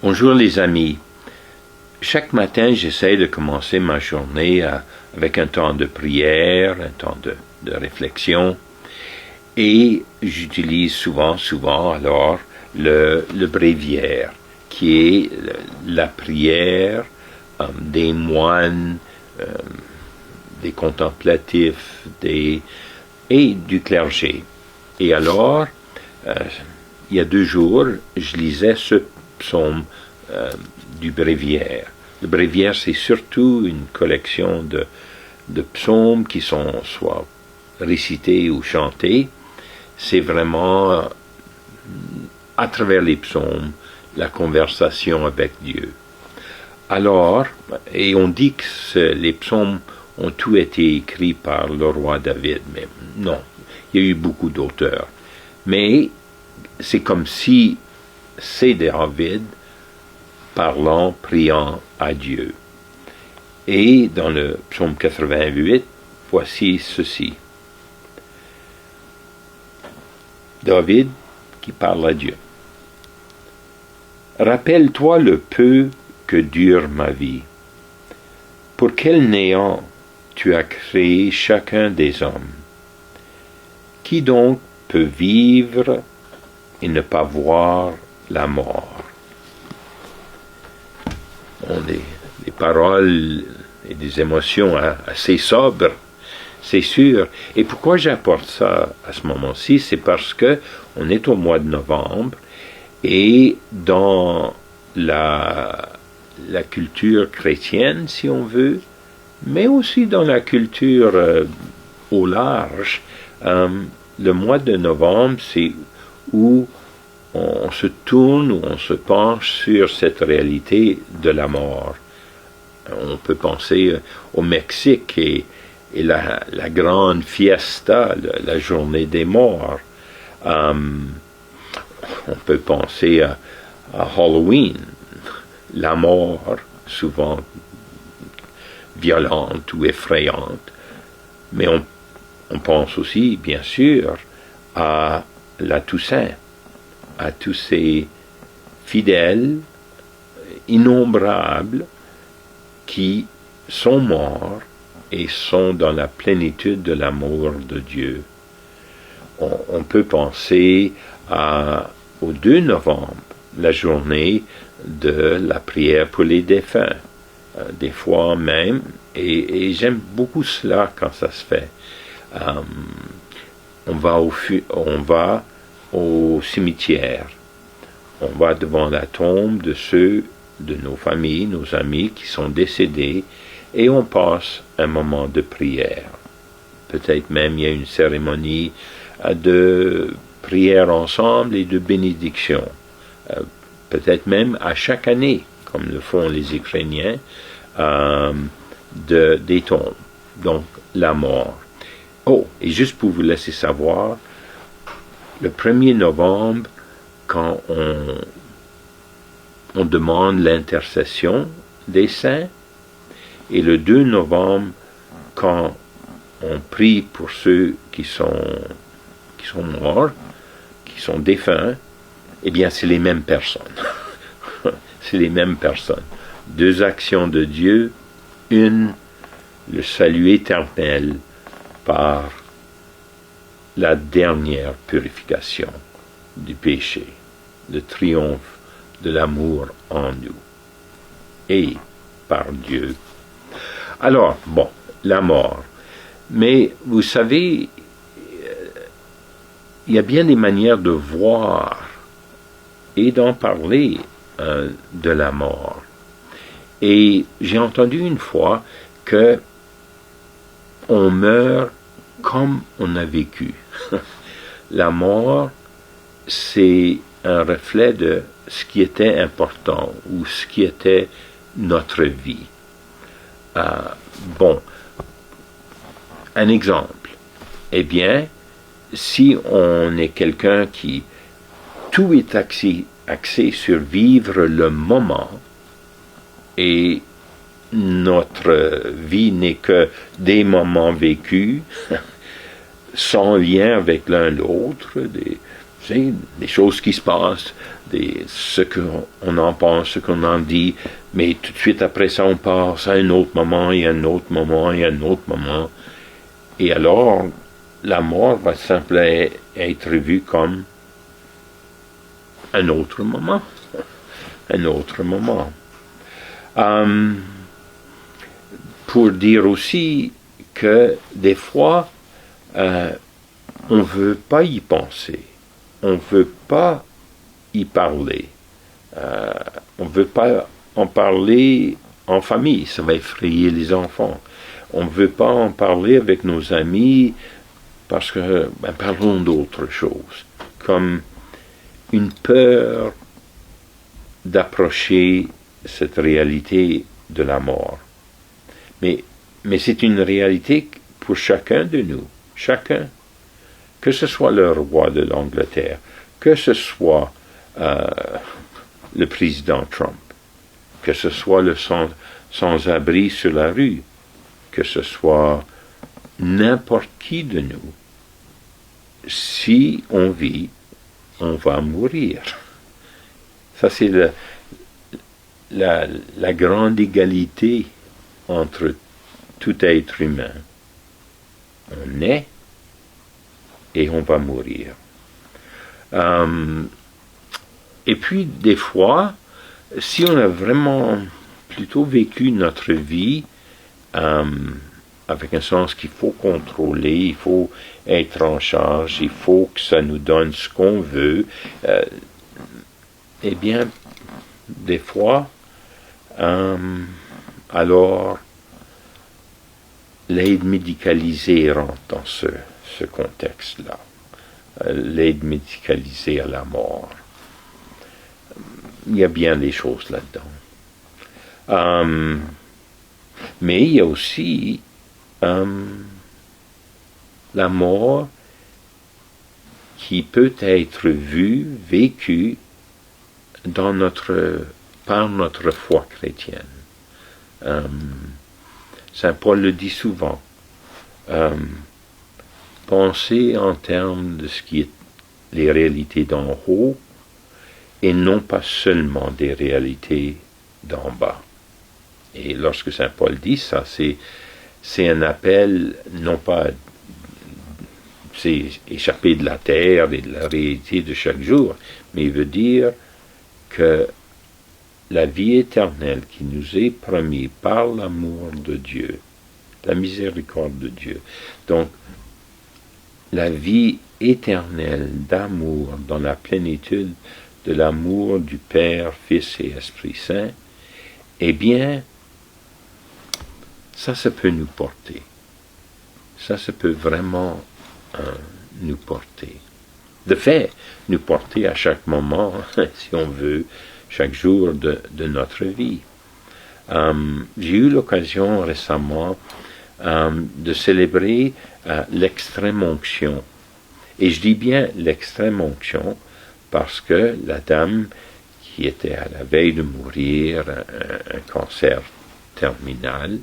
Bonjour les amis. Chaque matin, j'essaie de commencer ma journée avec un temps de prière, un temps de réflexion. Et j'utilise souvent alors le bréviaire, qui est la prière des moines, des contemplatifs et du clergé. Et alors, il y a 2 jours, je lisais ce psaume du bréviaire. Le bréviaire, c'est surtout une collection de psaumes qui sont soit récités ou chantés. C'est vraiment, à travers les psaumes, la conversation avec Dieu. Alors, et on dit que les psaumes ont tous été écrits par le roi David, mais non, il y a eu beaucoup d'auteurs. Mais c'est comme si c'est David parlant, priant à Dieu. Et dans le psaume 88, voici ceci. David qui parle à Dieu. Rappelle-toi le peu que dure ma vie. Pour quel néant tu as créé chacun des hommes? Qui donc peut vivre et ne pas voir la mort? Des paroles et des émotions assez sobres, c'est sûr. Et pourquoi j'apporte ça à ce moment-ci? C'est parce que on est au mois de novembre et dans la culture chrétienne, si on veut, mais aussi dans la culture au large, le mois de novembre, c'est où on se tourne, où on se penche sur cette réalité de la mort. On peut penser au Mexique et la grande fiesta, la journée des morts. On peut penser à Halloween, la mort, souvent violente ou effrayante. Mais on pense aussi, bien sûr, à la Toussaint, à tous ces fidèles innombrables qui sont morts et sont dans la plénitude de l'amour de Dieu. On peut penser au 2 novembre, la journée de la prière pour les défunts. Des fois même, et j'aime beaucoup cela quand ça se fait. On va au cimetière. On va devant la tombe de ceux de nos familles, nos amis qui sont décédés, et on passe un moment de prière. Peut-être même il y a une cérémonie de prière ensemble et de bénédiction. Peut-être même à chaque année, comme le font les Ukrainiens, des tombes. Donc, la mort. Oh, et juste pour vous laisser savoir, le 1er novembre, quand on demande l'intercession des saints, et le 2 novembre, quand on prie pour ceux qui sont morts, qui sont défunts, eh bien, c'est les mêmes personnes. C'est les mêmes personnes. 2 actions de Dieu, une, le salut éternel par la dernière purification du péché, le triomphe de l'amour en nous et par Dieu. Alors, bon, la mort. Mais vous savez, il y a bien des manières de voir et d'en parler de la mort. Et j'ai entendu une fois que on meurt comme on a vécu. La mort, c'est un reflet de ce qui était important ou ce qui était notre vie. Bon, un exemple. Eh bien, si on est quelqu'un qui tout est axé sur vivre le moment et notre vie n'est que des moments vécus sans lien avec l'un l'autre, c'est des choses qui se passent, ce qu'on en pense, ce qu'on en dit, mais tout de suite après ça, on passe à un autre moment, et un autre moment, et un autre moment. Et alors, la mort va simplement être vue comme un autre moment. Un autre moment. Pour dire aussi que des fois, on ne veut pas y penser. On ne veut pas y parler. On ne veut pas en parler en famille. Ça va effrayer les enfants. On ne veut pas en parler avec nos amis parce que, parlons d'autre chose. Comme une peur d'approcher cette réalité de la mort. Mais c'est une réalité pour chacun de nous. Chacun. Que ce soit le roi de l'Angleterre, que ce soit le président Trump, que ce soit le sans-abri sur la rue, que ce soit n'importe qui de nous, si on vit, on va mourir. Ça, c'est la grande égalité entre tout être humain. On naît et on va mourir. Et puis, des fois, si on a vraiment plutôt vécu notre vie avec un sens qu'il faut contrôler, il faut être en charge, il faut que ça nous donne ce qu'on veut, eh bien, des fois, alors, l'aide médicalisée rentre dans ce contexte-là. L'aide médicalisée à la mort. Il y a bien des choses là-dedans. Mais il y a aussi la mort qui peut être vue, vécue par notre foi chrétienne. Saint Paul le dit souvent. Pensez en termes de ce qui est les réalités d'en haut et non pas seulement des réalités d'en bas. Et lorsque Saint Paul dit ça, c'est un appel, non pas c'est échapper de la terre et de la réalité de chaque jour, mais il veut dire que la vie éternelle qui nous est promise par l'amour de Dieu, la miséricorde de Dieu, donc la vie éternelle d'amour dans la plénitude de l'amour du Père, Fils et Esprit Saint, eh bien, ça peut nous porter. Ça peut vraiment nous porter. De fait, nous porter à chaque moment, si on veut, chaque jour de notre vie. J'ai eu l'occasion récemment de célébrer l'extrême onction. Et je dis bien l'extrême onction parce que la dame qui était à la veille de mourir, un cancer terminal,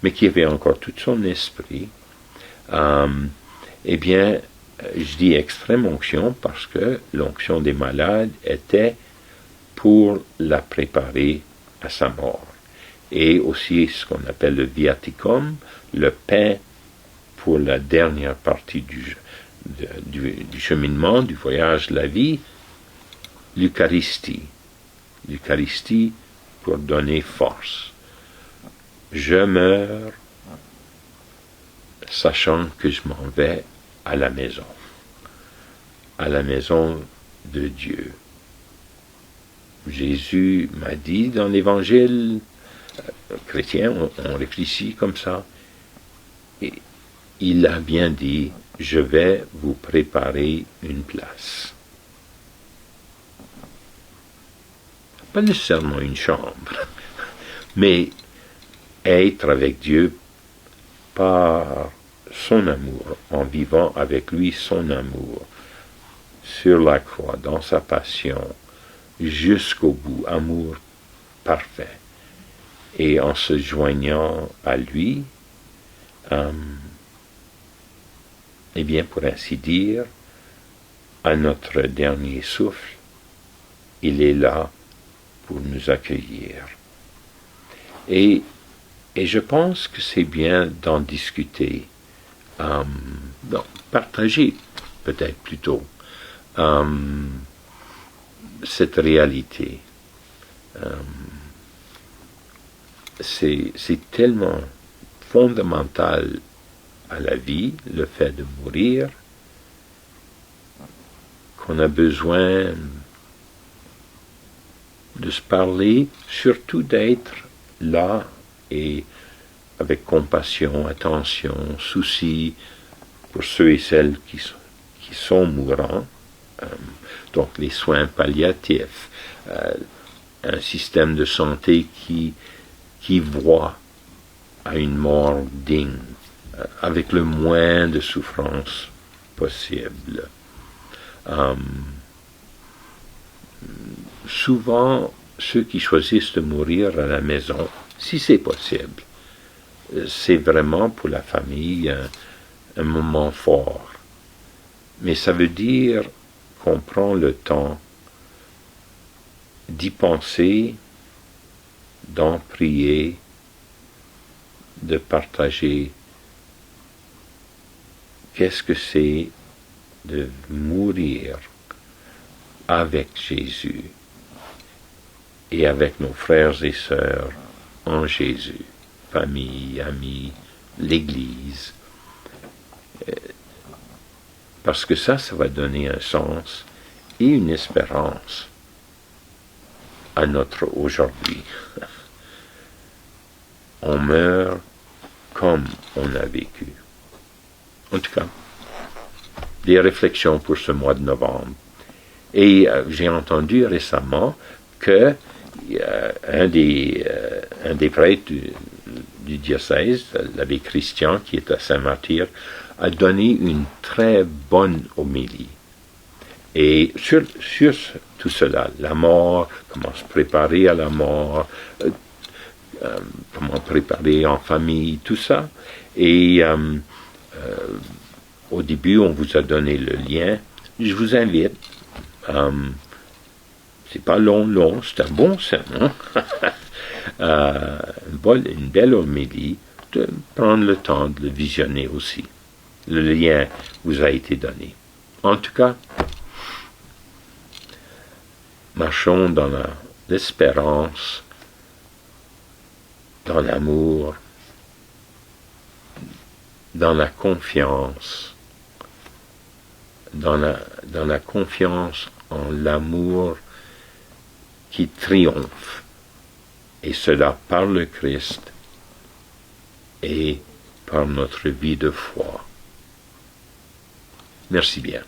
mais qui avait encore tout son esprit, eh bien, je dis extrême onction parce que l'onction des malades était pour la préparer à sa mort. Et aussi ce qu'on appelle le viaticum, le pain pour la dernière partie du cheminement, du voyage de la vie, l'Eucharistie. L'Eucharistie pour donner force. Je meurs sachant que je m'en vais à la maison de Dieu. Jésus m'a dit dans l'évangile chrétien, on réfléchit comme ça, et il a bien dit, je vais vous préparer une place. Pas nécessairement une chambre, mais être avec Dieu par son amour, en vivant avec lui son amour, sur la croix, dans sa passion, jusqu'au bout, amour parfait, et en se joignant à lui, eh bien, pour ainsi dire, à notre dernier souffle, il est là pour nous accueillir. Et je pense que c'est bien d'en discuter, partager peut-être plutôt cette réalité. C'est tellement fondamental à la vie, le fait de mourir, qu'on a besoin de se parler, surtout d'être là et avec compassion, attention, souci pour ceux et celles qui sont mourants, donc les soins palliatifs, un système de santé qui voit à une mort digne, avec le moins de souffrance possible. Souvent, ceux qui choisissent de mourir à la maison, si c'est possible, c'est vraiment pour la famille un moment fort. Mais ça veut dire qu'on prend le temps d'y penser, d'en prier, de partager qu'est-ce que c'est de mourir avec Jésus et avec nos frères et sœurs en Jésus, famille, amis, l'Église. Parce que ça va donner un sens et une espérance à notre aujourd'hui. On meurt comme on a vécu. En tout cas, des réflexions pour ce mois de novembre. Et j'ai entendu récemment que un des prêtres du diocèse, l'abbé Christian, qui est à Saint-Martyr, a donné une très bonne homélie. Et sur tout cela, la mort, comment se préparer à la mort, comment préparer en famille, tout ça. Et au début, on vous a donné le lien. Je vous invite, c'est pas long, c'est un bon sermon, une belle homélie, de prendre le temps de le visionner aussi. Le lien vous a été donné. En tout cas, marchons dans l'espérance, dans l'amour, dans la confiance, dans la confiance en l'amour qui triomphe, et cela par le Christ et par notre vie de foi. Merci bien.